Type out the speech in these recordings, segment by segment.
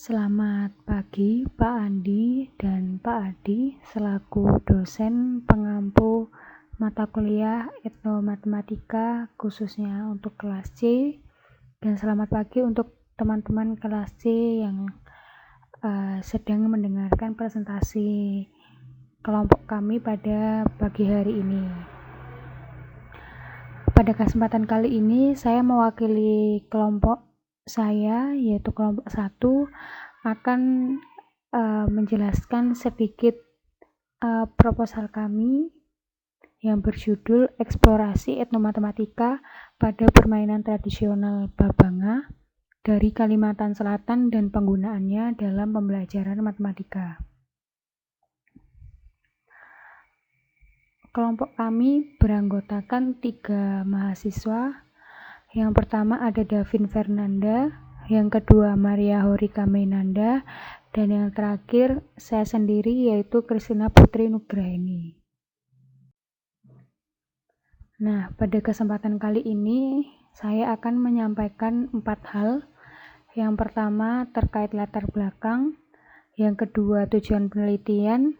Selamat pagi Pak Andi dan Pak Adi selaku dosen pengampu mata kuliah Etnomatematika khususnya untuk kelas C, dan selamat pagi untuk teman-teman kelas C yang sedang mendengarkan presentasi kelompok kami pada pagi hari ini. Pada kesempatan kali ini saya mewakili kelompok saya, yaitu kelompok 1, akan menjelaskan sedikit proposal kami yang berjudul Eksplorasi Etnomatematika pada Permainan Tradisional Babanga dari Kalimantan Selatan dan penggunaannya dalam pembelajaran matematika. Kelompok kami beranggotakan 3 mahasiswa. Yang pertama ada Davin Fernanda, yang kedua Maria Horika Mainanda, dan yang terakhir saya sendiri yaitu Kristina Putri Nugraheni. Nah, pada kesempatan kali ini saya akan menyampaikan 4 hal. Yang pertama terkait latar belakang, yang kedua tujuan penelitian,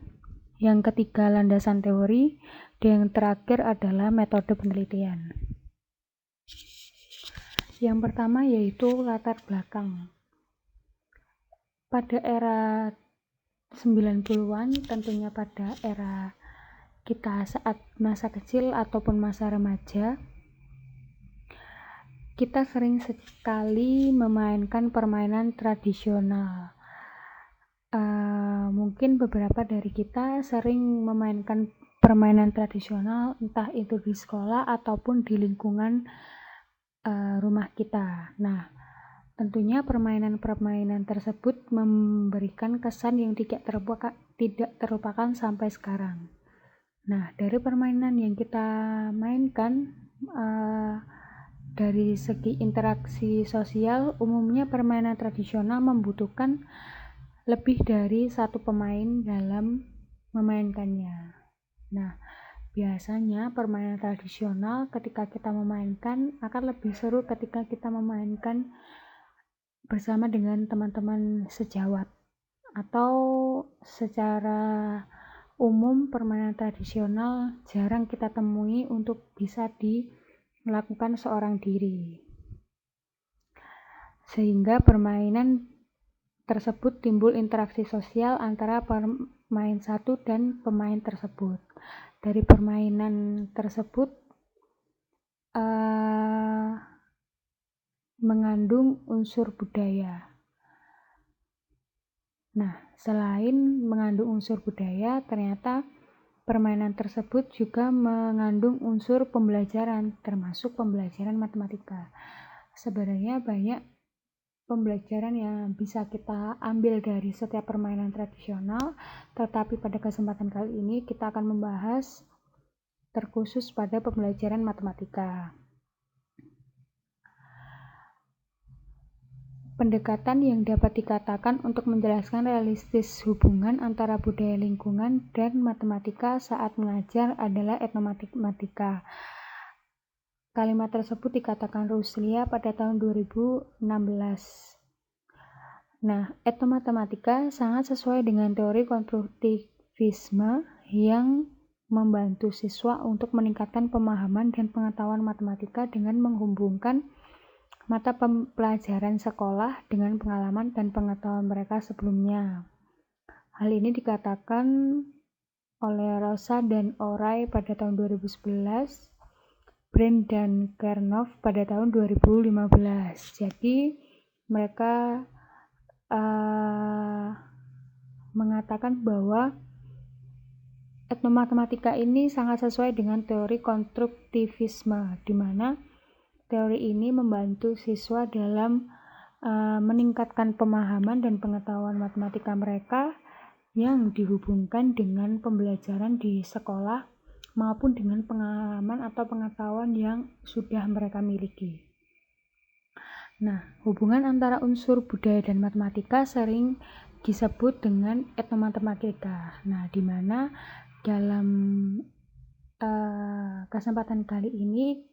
yang ketiga landasan teori, dan yang terakhir adalah metode penelitian. Yang pertama yaitu latar belakang. Pada era 90-an, tentunya pada era kita saat masa kecil ataupun masa remaja, kita sering sekali memainkan permainan tradisional. Mungkin beberapa dari kita sering memainkan permainan tradisional, entah itu di sekolah ataupun di lingkungan rumah kita. Nah, tentunya permainan-permainan tersebut memberikan kesan yang tidak terlupakan sampai sekarang. Nah, dari permainan yang kita mainkan, dari segi interaksi sosial, umumnya permainan tradisional membutuhkan lebih dari satu pemain dalam memainkannya. Nah, biasanya permainan tradisional ketika kita memainkan akan lebih seru ketika kita memainkan bersama dengan teman-teman sejawat, atau secara umum permainan tradisional jarang kita temui untuk bisa dilakukan seorang diri, sehingga permainan tersebut timbul interaksi sosial antara pemain satu dan pemain tersebut. Dari permainan tersebut mengandung unsur budaya. Nah, selain mengandung unsur budaya, ternyata permainan tersebut juga mengandung unsur pembelajaran, termasuk pembelajaran matematika. Sebenarnya banyak pembelajaran yang bisa kita ambil dari setiap permainan tradisional, tetapi pada kesempatan kali ini kita akan membahas terkhusus pada pembelajaran matematika. Pendekatan yang dapat dikatakan untuk menjelaskan realistis hubungan antara budaya lingkungan dan matematika saat mengajar adalah etnomatematika. Kalimat tersebut dikatakan Ruslia pada tahun 2016. Nah, etnomatematika sangat sesuai dengan teori konstruktivisme yang membantu siswa untuk meningkatkan pemahaman dan pengetahuan matematika dengan menghubungkan mata pelajaran sekolah dengan pengalaman dan pengetahuan mereka sebelumnya. Hal ini dikatakan oleh Rosa dan Oray pada tahun 2011, Brand dan Kernov pada tahun 2015. Jadi mereka mengatakan bahwa etnomatematika ini sangat sesuai dengan teori konstruktivisme, di mana teori ini membantu siswa dalam meningkatkan pemahaman dan pengetahuan matematika mereka yang dihubungkan dengan pembelajaran di sekolah maupun dengan pengalaman atau pengetahuan yang sudah mereka miliki. Nah, hubungan antara unsur budaya dan matematika sering disebut dengan etnomatematika. Nah, di mana dalam kesempatan kali ini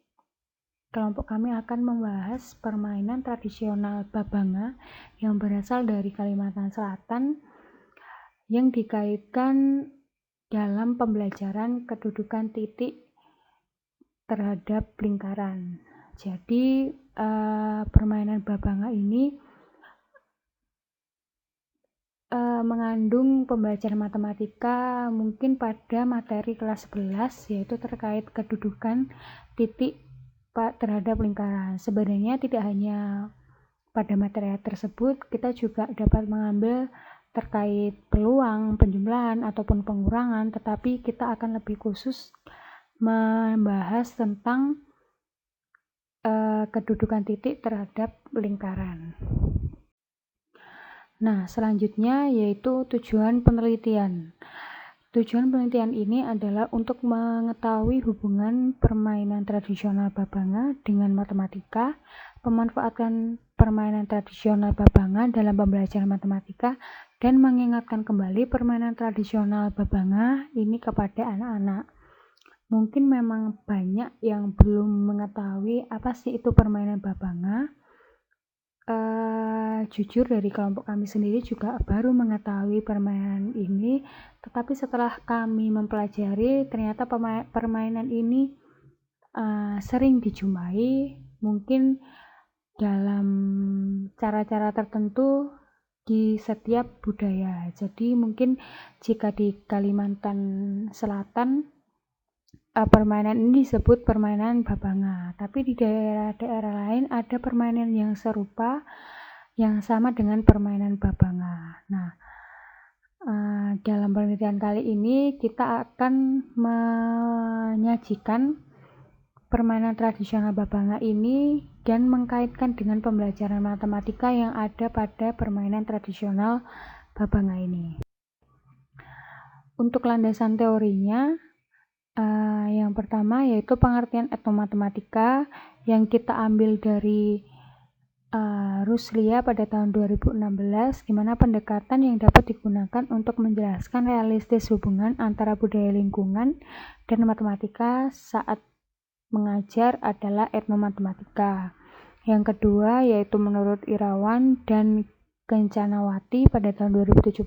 kelompok kami akan membahas permainan tradisional Babanga yang berasal dari Kalimantan Selatan yang dikaitkan dalam pembelajaran kedudukan titik terhadap lingkaran. Jadi permainan Babanga ini mengandung pembelajaran matematika mungkin pada materi kelas 11, yaitu terkait kedudukan titik terhadap lingkaran. Sebenarnya tidak hanya pada materi tersebut, kita juga dapat mengambil terkait peluang, penjumlahan, ataupun pengurangan, tetapi kita akan lebih khusus membahas tentang kedudukan titik terhadap lingkaran. Nah, selanjutnya yaitu tujuan penelitian. Tujuan penelitian ini adalah untuk mengetahui hubungan permainan tradisional Babanga dengan matematika, pemanfaatan permainan tradisional Babanga dalam pembelajaran matematika, dan mengingatkan kembali permainan tradisional Babanga ini kepada anak-anak. Mungkin memang banyak yang belum mengetahui apa sih itu permainan Babanga. Jujur dari kelompok kami sendiri juga baru mengetahui permainan ini, tetapi setelah kami mempelajari ternyata permainan ini sering dijumpai, mungkin dalam cara-cara tertentu di setiap budaya. Jadi mungkin jika di Kalimantan Selatan permainan ini disebut permainan Babanga, tapi di daerah-daerah lain ada permainan yang serupa yang sama dengan permainan Babanga. Nah, dalam penelitian kali ini kita akan menyajikan permainan tradisional Babanga ini dan mengkaitkan dengan pembelajaran matematika yang ada pada permainan tradisional Babanga ini. Untuk landasan teorinya, yang pertama yaitu pengertian etnomatematika yang kita ambil dari Ruslia pada tahun 2016, gimana pendekatan yang dapat digunakan untuk menjelaskan realistis hubungan antara budaya lingkungan dan matematika saat mengajar adalah etnomatematika. Yang kedua yaitu menurut Irawan dan Kencanawati pada tahun 2017,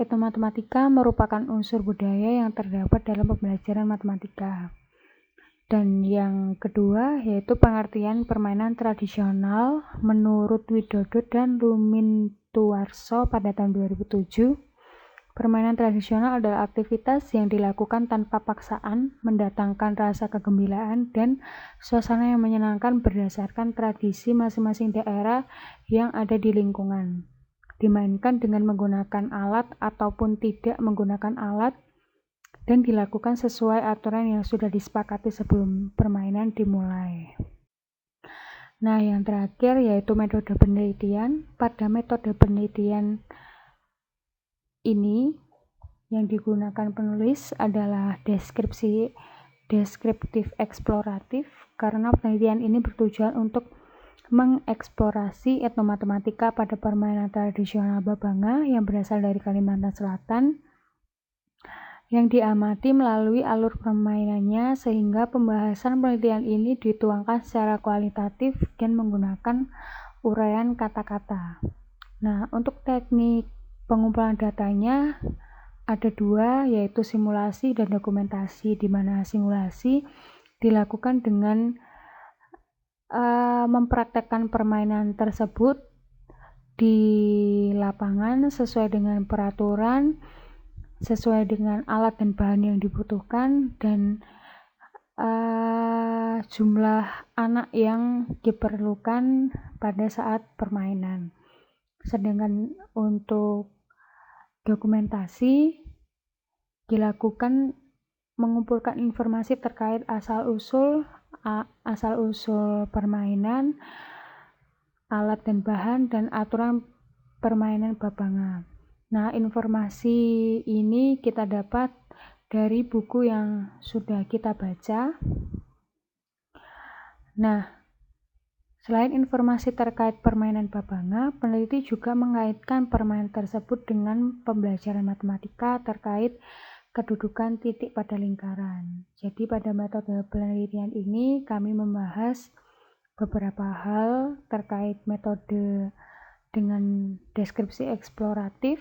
etnomatematika merupakan unsur budaya yang terdapat dalam pembelajaran matematika. Dan yang kedua yaitu pengertian permainan tradisional menurut Widodo dan Lumintuarso pada tahun 2007. Permainan tradisional adalah aktivitas yang dilakukan tanpa paksaan, mendatangkan rasa kegembiraan dan suasana yang menyenangkan berdasarkan tradisi masing-masing daerah yang ada di lingkungan. Dimainkan dengan menggunakan alat ataupun tidak menggunakan alat, dan dilakukan sesuai aturan yang sudah disepakati sebelum permainan dimulai. Nah, yang terakhir yaitu metode penelitian. Pada metode penelitian ini yang digunakan penulis adalah deskriptif eksploratif, karena penelitian ini bertujuan untuk mengeksplorasi etnomatematika pada permainan tradisional Babanga yang berasal dari Kalimantan Selatan, yang diamati melalui alur permainannya, sehingga pembahasan penelitian ini dituangkan secara kualitatif dan menggunakan uraian kata-kata. Nah, untuk teknik pengumpulan datanya ada dua, yaitu simulasi dan dokumentasi, di mana simulasi dilakukan dengan mempraktekkan permainan tersebut di lapangan sesuai dengan peraturan, sesuai dengan alat dan bahan yang dibutuhkan, dan jumlah anak yang diperlukan pada saat permainan. Sedangkan untuk dokumentasi dilakukan mengumpulkan informasi terkait asal-usul permainan, alat dan bahan, dan aturan permainan Babanga. Nah, informasi ini kita dapat dari buku yang sudah kita baca. Nah, selain informasi terkait permainan Babanga, peneliti juga mengaitkan permainan tersebut dengan pembelajaran matematika terkait kedudukan titik pada lingkaran. Jadi pada metode penelitian ini kami membahas beberapa hal terkait metode dengan deskripsi eksploratif,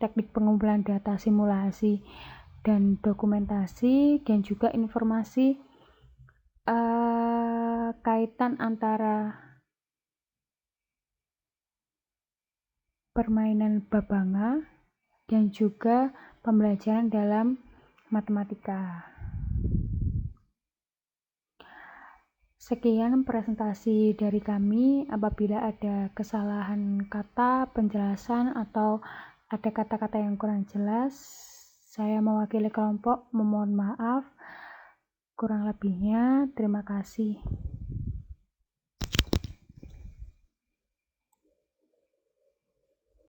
teknik pengumpulan data simulasi dan dokumentasi, dan juga informasi kaitan antara permainan babanga dan juga pembelajaran dalam matematika. Sekian presentasi dari kami. Apabila ada kesalahan kata, penjelasan, atau ada kata-kata yang kurang jelas, saya mewakili kelompok memohon maaf. Kurang lebihnya, terima kasih.